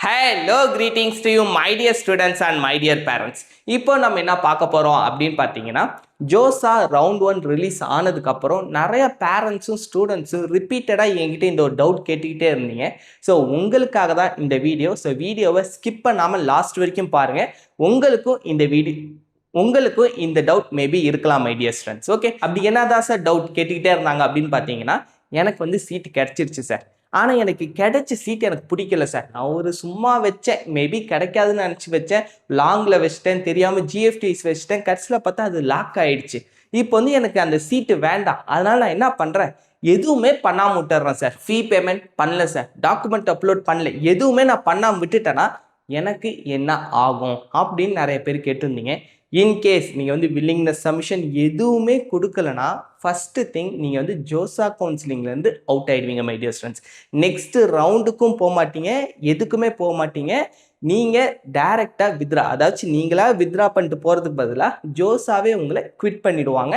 Hello, greetings to you, my dear students and my dear parents. இப்போ நம்ம என்ன பார்க்க போகிறோம் அப்படின்னு பார்த்தீங்கன்னா, ஜோசா ரவுண்ட் 1 ரிலீஸ் ஆனதுக்கப்புறம் நிறைய பேரண்ட்ஸும் ஸ்டூடெண்ட்ஸும் ரிப்பீட்டடாக என்கிட்ட இந்த ஒரு டவுட் கேட்டுக்கிட்டே இருந்தீங்க. ஸோ உங்களுக்காக தான் இந்த வீடியோ. ஸோ வீடியோவை ஸ்கிப் பண்ணாமல் லாஸ்ட் வரைக்கும் பாருங்கள். உங்களுக்கும் இந்த டவுட் மேபி இருக்கலாம் மை டியர் ஸ்டூடெண்ட்ஸ். ஓகே, அப்படி என்னதான் சார் டவுட் கேட்டுக்கிட்டே இருந்தாங்க அப்படின்னு பார்த்தீங்கன்னா, எனக்கு வந்து சீட்டு கிடச்சிருச்சு சார், ஆனால் எனக்கு கிடைச்ச சீட் எனக்கு பிடிக்கல சார். நான் ஒரு சும்மா வச்சேன், மேபி கிடைக்காதுன்னு நினச்சி வச்சேன், லாங்கில் வச்சிட்டேன், தெரியாமல் ஜிஎஃப்டிஸ் வச்சிட்டேன், கடைசியில் பார்த்தா அது லாக் ஆகிடுச்சு. இப்போ வந்து எனக்கு அந்த சீட்டு வேண்டாம், அதனால் நான் என்ன பண்ணுறேன், எதுவுமே பண்ணாமல் விட்டுறேன் சார். ஃபீ பேமெண்ட் பண்ணல சார், டாக்குமெண்ட் அப்லோட் பண்ணல, எதுவுமே நான் பண்ணாமல் விட்டுட்டேன்னா எனக்கு என்ன ஆகும் அப்படின்னு நிறைய பேர் கேட்டிருந்தீங்க. இன்கேஸ் நீங்கள் வந்து வில்லிங்னஸ் சப்மிஷன் எதுவுமே கொடுக்கலனா ஃபஸ்ட்டு திங் நீங்கள் வந்து ஜோசா கவுன்சிலிங்லேருந்து அவுட் ஆகிடுவீங்க மை டியர் ஸ்டூடெண்ட்ஸ். நெக்ஸ்ட்டு ரவுண்டுக்கும் போக மாட்டீங்க, எதுக்குமே போக மாட்டீங்க. நீங்கள் டைரெக்டாக வித்ரா, அதாச்சும் நீங்களாக வித்ரா பண்ணிட்டு போகிறதுக்கு பதிலாக ஜோசாவே உங்களை குவிட் பண்ணிவிடுவாங்க.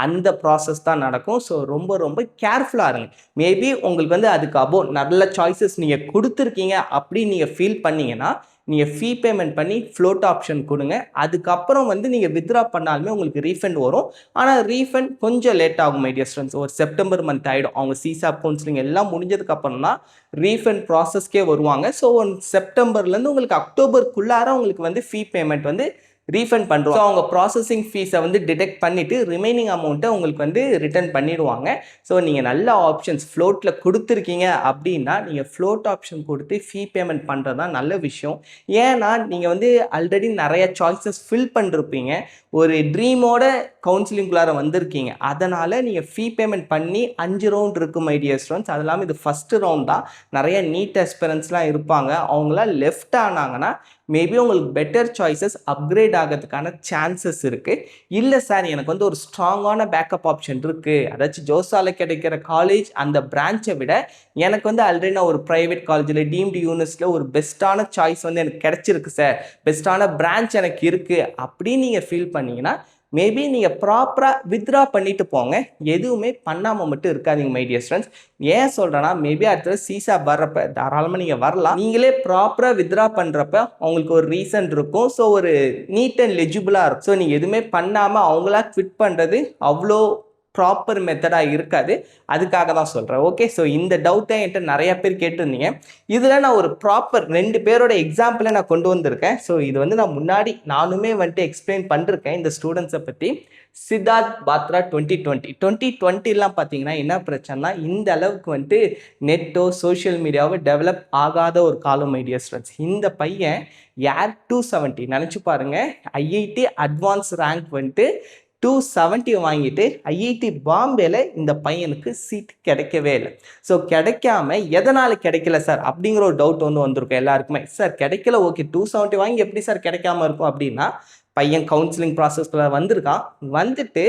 அந்த ப்ராசஸ் தான் நடக்கும். ஸோ ரொம்ப ரொம்ப கேர்ஃபுல்லாக இருங்க. மேபி உங்களுக்கு வந்து அதுக்கு அபோவ் நல்ல சாய்ஸஸ் நீங்கள் கொடுத்துருக்கீங்க அப்படின்னு நீங்கள் ஃபீல் பண்ணிங்கன்னா நீங்கள் ஃபீ பேமெண்ட் பண்ணி ஃப்ளோட் ஆப்ஷன் கொடுங்க. அதுக்கப்புறம் வந்து நீங்கள் வித்ரா பண்ணாலுமே உங்களுக்கு ரீஃபண்ட் வரும். ஆனால் ரீஃபண்ட் கொஞ்சம் லேட் ஆகும் மை டியர் ஸ்டூடெண்ட்ஸ். ஒரு செப்டம்பர் மந்த் ஆகிடும். அவங்க சிசாப் கவுன்சிலிங் எல்லாம் முடிஞ்சதுக்கப்புறம் தான் ரீஃபண்ட் ப்ராசஸ்க்கே வருவாங்க. ஸோ செப்டம்பர்லேருந்து உங்களுக்கு அக்டோபருக்குள்ளார உங்களுக்கு வந்து ஃபீ பேமெண்ட் வந்து ரீஃபண்ட் பண்ணுறோம். ஸோ அவங்க ப்ராசஸிங் ஃபீஸை வந்து டிடெக்ட் பண்ணிவிட்டு ரிமைனிங் அமௌண்ட்டை உங்களுக்கு வந்து ரிட்டர்ன் பண்ணிடுவாங்க. ஸோ நீங்கள் நல்ல ஆப்ஷன்ஸ் ஃப்ளோட்டில் கொடுத்துருக்கீங்க அப்படின்னா நீங்கள் ஃப்ளோட் ஆப்ஷன் கொடுத்து ஃபீ பேமெண்ட் பண்ணுறது தான் நல்ல விஷயம். ஏன்னா நீங்கள் வந்து ஆல்ரெடி நிறைய சாய்ஸஸ் ஃபில் பண்ணிருப்பீங்க, ஒரு ட்ரீமோட கவுன்சிலிங்குள்ளார வந்திருக்கீங்க. அதனால் நீங்கள் ஃபீ பேமெண்ட் பண்ணி 5 ரவுண்ட் இருக்குது மை டியர் ஸ்டூடெண்ட்ஸ். அது இல்லாமல் இது ஃபஸ்ட்டு ரவுண்ட் தான். நிறைய நீட் எஸ்பிரன்ஸ்லாம் இருப்பாங்க. அவங்களாம் லெஃப்ட் ஆனாங்கன்னா மேபி உங்களுக்கு பெட்டர் சாய்ஸஸ் அப்கிரேட் ஆகிறதுக்கான சான்சஸ் இருக்குது. இல்லை சார், எனக்கு வந்து ஒரு ஸ்ட்ராங்கான பேக்கப் ஆப்ஷன் இருக்குது, அதாச்சும் ஜோசாவில் கிடைக்கிற காலேஜ் அந்த பிரான்ச்சை விட எனக்கு வந்து ஆல்ரெடி நான் ஒரு ப்ரைவேட் காலேஜில் டீம்டு யூனிவர்சிட்டியில் ஒரு பெஸ்ட்டான சாய்ஸ் வந்து எனக்கு கிடச்சிருக்கு சார், பெஸ்ட்டான பிரான்ச் எனக்கு இருக்குது அப்படின்னு நீங்கள் ஃபீல் பண்ணிங்கன்னா மேபி நீங்கள் ப்ராப்பராக வித்ரா பண்ணிட்டு போங்க. எதுவுமே பண்ணாமல் மட்டும் இருக்காதீங்க மை டியர் ஸ்டூடெண்ட்ஸ். ஏன் சொல்கிறேன்னா, மேபி அடுத்தது சிசா வர்றப்ப தாராளமாக நீங்கள் வரலாம். நீங்களே ப்ராப்பராக வித்ரா பண்ணுறப்ப அவங்களுக்கு ஒரு ரீசன் இருக்கும். ஸோ ஒரு நீட் அண்ட் லெஜிபிளாக இருக்கும். ஸோ நீங்கள் எதுவுமே பண்ணாமல் அவங்களா குவிட் பண்ணுறது அவ்வளோ ப்ராப்பர் மெத்தடாக இருக்காது. அதுக்காக தான் சொல்கிறேன். ஓகே, ஸோ இந்த டவுட்டை என்கிட்ட நிறைய பேர் கேட்டிருந்தீங்க. இதில் நான் ஒரு ப்ராப்பர் 2 பேரோட எக்ஸாம்பிளை நான் கொண்டு வந்திருக்கேன். ஸோ இது வந்து நான் முன்னாடி நானுமே வந்துட்டு எக்ஸ்பிளைன் பண்ணிருக்கேன் இந்த ஸ்டூடெண்ட்ஸை பற்றி. சித்தார்த் பாத்ரா 2020 பார்த்தீங்கன்னா என்ன பிரச்சனைனா, இந்த அளவுக்கு வந்துட்டு நெட்டோ சோஷியல் மீடியாவோ டெவலப் ஆகாத ஒரு காலம் மை டியர் ஸ்டூடெண்ட்ஸ். இந்த பையன் ஏர் 270 நினச்சி பாருங்கள், ஐஐடி அட்வான்ஸ் ரேங்க் வந்துட்டு 270 வாங்கிட்டு ஐஐடி பாம்பேல இந்த பையனுக்கு சீட் கிடைக்கவே இல்லை. ஸோ கிடைக்காம எதனால் கிடைக்கல சார் அப்படிங்கிற ஒரு டவுட் வந்து வந்திருக்கும் எல்லாருக்குமே. சார் கிடைக்கல, ஓகே, 270 வாங்கி எப்படி சார் கிடைக்காம இருக்கும் அப்படின்னா, பையன் கவுன்சிலிங் ப்ராசஸ்க்குள்ள வந்திருக்கான், வந்துட்டு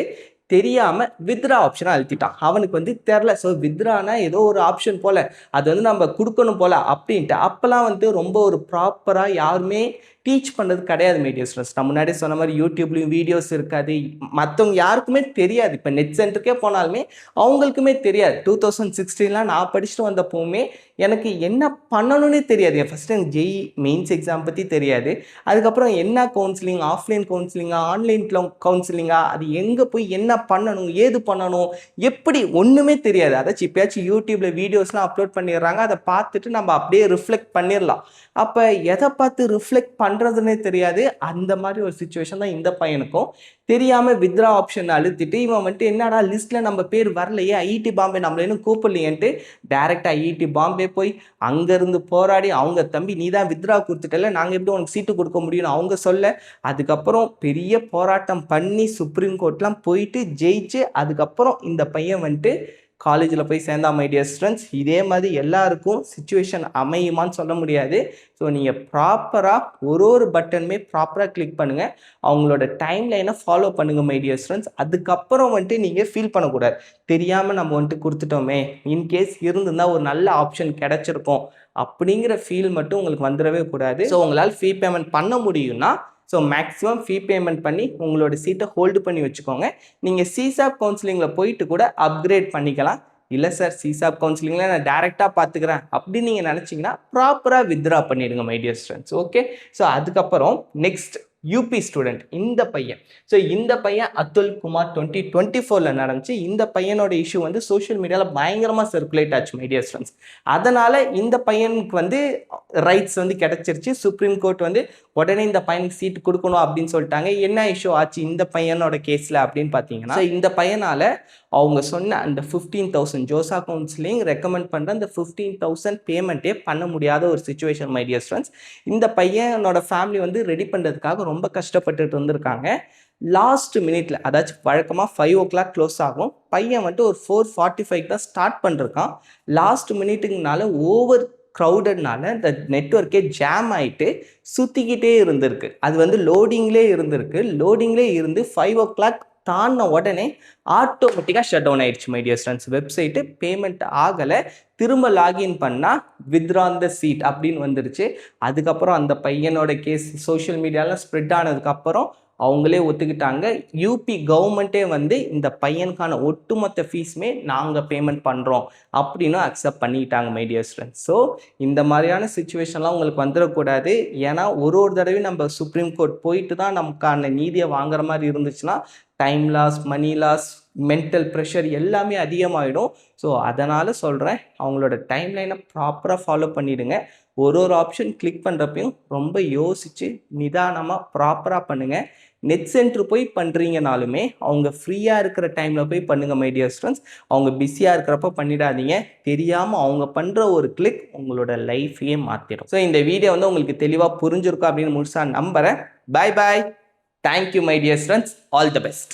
தெரியாமல் வித்ரா ஆப்ஷனை அழுத்திட்டான். அவனுக்கு வந்து தெரில. ஸோ வித்ரானா ஏதோ ஒரு ஆப்ஷன் போல், அது வந்து நம்ம கொடுக்கணும் போல் அப்படின்ட்டு. அப்போல்லாம் வந்து ரொம்ப ஒரு ப்ராப்பராக யாருமே டீச் பண்ணுறது கிடையாது மை டியர் ஸ்டூடெண்ட்ஸ். நான் முன்னாடி சொன்ன மாதிரி யூடியூப்லேயும் வீடியோஸ் இருக்காது, மற்றவங்க யாருக்குமே தெரியாது. இப்போ நெட் சென்டருக்கே போனாலுமே அவங்களுக்குமே தெரியாது. 2016 நான் படிச்சுட்டு வந்தப்போவுமே எனக்கு என்ன பண்ணணும்னே தெரியாது. ஃபஸ்ட்டு எனக்கு ஜெய் மெயின்ஸ் எக்ஸாம் பற்றி தெரியாது. அதுக்கப்புறம் என்ன கவுன்சிலிங், ஆஃப்லைன் கவுன்சிலிங்கா ஆன்லைன் கவுன்சிலிங்கா, அது எங்கே போய் என்ன பண்ணணும், ஏது பண்ணணும், எப்படி, ஒன்றுமே தெரியாது. அதாச்சும் இப்போயாச்சும் யூடியூப்பில் வீடியோஸ்லாம் அப்லோட் பண்ணிடுறாங்க, அதை பார்த்துட்டு நம்ம அப்படியே ரிஃப்ளெக்ட் பண்ணிடலாம். அப்போ எதை பார்த்து ரிஃப்ளெக்ட் பண்ணுறதுனே தெரியாது. அந்த மாதிரி ஒரு சிச்சுவேஷன் தான் இந்த பையனுக்கும். தெரியாமல் வித்ரா ஆப்ஷன் அழுத்திட்டு இவன் வந்துட்டு என்னடா லிஸ்ட்டில் நம்ம பேர் வரலையே, ஐஐடி பாம்பே நம்மள இன்னும் கூப்பிடலையேன்ட்டு டேரெக்டாக ஐஐடி பாம்பே போய் அங்கேருந்து போராடி, அவங்க தம்பி நீ தான் வித்ரா கொடுத்துட்டல, நாங்கள் எப்படி உனக்கு சீட்டு கொடுக்க முடியும்னு அவங்க சொல்ல, அதுக்கப்புறம் பெரிய போராட்டம் பண்ணி சுப்ரீம் கோர்ட்லாம் போயிட்டு ஜெயிச்சு அதுக்கப்புறம் இந்த பையன் வந்துட்டு காலேஜில் போய் சேர்ந்தா மை டியர் ஸ்டூடெண்ட்ஸ். இதே மாதிரி எல்லாருக்கும் சுச்சுவேஷன் அமையுமான்னு சொல்ல முடியாது. ஸோ நீங்கள் ப்ராப்பராக ஒரு பட்டனுமே ப்ராப்பராக கிளிக் பண்ணுங்கள், அவங்களோட டைம் லைனை ஃபாலோ பண்ணுங்கள் மை டியர் ஸ்டூடெண்ட்ஸ். அதுக்கப்புறம் வந்துட்டு நீங்கள் ஃபீல் பண்ணக்கூடாது, தெரியாமல் நம்ம வந்துட்டு கொடுத்துட்டோமே, இன்கேஸ் இருந்திருந்தால் ஒரு நல்ல ஆப்ஷன் கிடச்சிருக்கோம் அப்படிங்கிற ஃபீல் மட்டும் உங்களுக்கு வந்துடவே கூடாது. ஸோ உங்களால் ஃபீ பேமெண்ட் பண்ண முடியும்னா ஸோ மேக்ஸிமம் ஃபீ பேமெண்ட் பண்ணி உங்களோட சீட்டை ஹோல்டு பண்ணி வச்சுக்கோங்க. நீங்கள் சிசாப் கவுன்சிலிங்கில் போயிட்டு கூட அப்கிரேட் பண்ணிக்கலாம். இல்லை சார் சிசாப் கவுன்சிலிங்கில் நான் டேரெக்டாக பார்த்துக்கிறேன் அப்படின்னு நீங்கள் நினச்சிங்கன்னா ப்ராப்பராக வித்ரா பண்ணிடுங்க my dear students. Okay, so அதுக்கப்புறம் நெக்ஸ்ட் யூபி ஸ்டூடெண்ட் இந்த பையன். ஸோ இந்த பையன் அத்துல் குமார் 2024 நடந்துச்சு. இந்த பையனோட இஷ்யூ வந்து சோஷியல் மீடியாவில் பயங்கரமாக சர்க்குலேட் ஆச்சு மை டியர் ஸ்டூடெண்ட்ஸ். அதனால் இந்த பையனுக்கு வந்து ரைட்ஸ் வந்து கிடச்சிருச்சு. சுப்ரீம் கோர்ட் வந்து உடனே இந்த பையனுக்கு சீட் கொடுக்கணும் அப்படின்னு சொல்லிட்டாங்க. என்ன இஷ்யூ ஆச்சு இந்த பையனோட கேஸில் அப்படின்னு பார்த்தீங்கன்னா, இந்த பையனால் அவங்க சொன்ன அந்த 15,000 ஜோசா கவுன்சிலிங் ரெக்கமெண்ட் பண்ணுற அந்த 15,000 பேமெண்ட்டே பண்ண முடியாத ஒரு சுச்சுவேஷன் மை டியர் ஸ்டூடெண்ட்ஸ். இந்த பையனோட ஃபேமிலி வந்து ரெடி பண்ணுறதுக்காக ரொம்ப கஷ்டப்பட்டுட்டு இருந்திருக்காங்க. லாஸ்ட் மினிட்ல, அதாச்சும் வழக்கமாக 5 o'clock க்ளோஸ் ஆகும், பையன் வந்துட்டு ஒரு 4:45 தான் ஸ்டார்ட் பண்ணிருக்கான். லாஸ்ட் மினிட்டுக்குனால ஓவர் க்ரௌடட்னால இந்த நெட்வொர்க்கே ஜாம் ஆகிட்டு சுற்றிக்கிட்டே இருந்திருக்கு. அது வந்து லோடிங்லேயே இருந்திருக்கு. லோடிங்லேயே இருந்து 5 o'clock தாண்டின உடனே ஆட்டோமேட்டிக்காக ஷட் டவுன் ஆயிடுச்சு my dear students. Website payment ஆகலை. திரும்ப லாகின் பண்ணால் வித்ரா த சீட் அப்படின்னு வந்துருச்சு. அதுக்கப்புறம் அந்த பையனோட கேஸ் சோஷியல் மீடியாவில் ஸ்ப்ரெட் ஆனதுக்கப்புறம் அவங்களே ஒத்துக்கிட்டாங்க. யூபி கவர்மெண்ட்டே வந்து இந்த பையனுக்கான ஒட்டுமொத்த ஃபீஸுமே நாங்கள் பேமெண்ட் பண்ணுறோம் அப்படின்னு அக்செப்ட் பண்ணிக்கிட்டாங்க மை டியர் ஸ்டூடெண்ட்ஸ். ஸோ இந்த மாதிரியான சுச்சுவேஷன்லாம் உங்களுக்கு வந்துடக்கூடாது. ஏன்னா ஒரு தடவையும் நம்ம சுப்ரீம் கோர்ட் போயிட்டு தான் நமக்கான நீதியை வாங்குற மாதிரி இருந்துச்சுன்னா time loss, money loss, mental pressure எல்லாமே அதிகமாகிடும். ஸோ அதனால் சொல்கிறேன், அவங்களோட டைம்லைனை ப்ராப்பராக ஃபாலோ பண்ணிவிடுங்க. ஒரு ஆப்ஷன் கிளிக் பண்ணுறப்பையும் ரொம்ப யோசித்து நிதானமாக ப்ராப்பராக பண்ணுங்கள். நெட் சென்டர் போய் பண்ணுறீங்கனாலுமே அவங்க ஃப்ரீயாக இருக்கிற டைமில் போய் பண்ணுங்கள் மை டியர் ஸ்டூடெண்ட்ஸ். அவங்க பிஸியாக இருக்கிறப்ப பண்ணிடாதீங்க. தெரியாமல் அவங்க பண்ணுற ஒரு கிளிக் உங்களோட லைஃபையே மாற்றிடும். ஸோ இந்த வீடியோ வந்து உங்களுக்கு தெளிவாக புரிஞ்சிருக்கும் அப்படின்னு முழுசாக நம்புகிறேன். Bye bye. Thank you my dear students. All the best.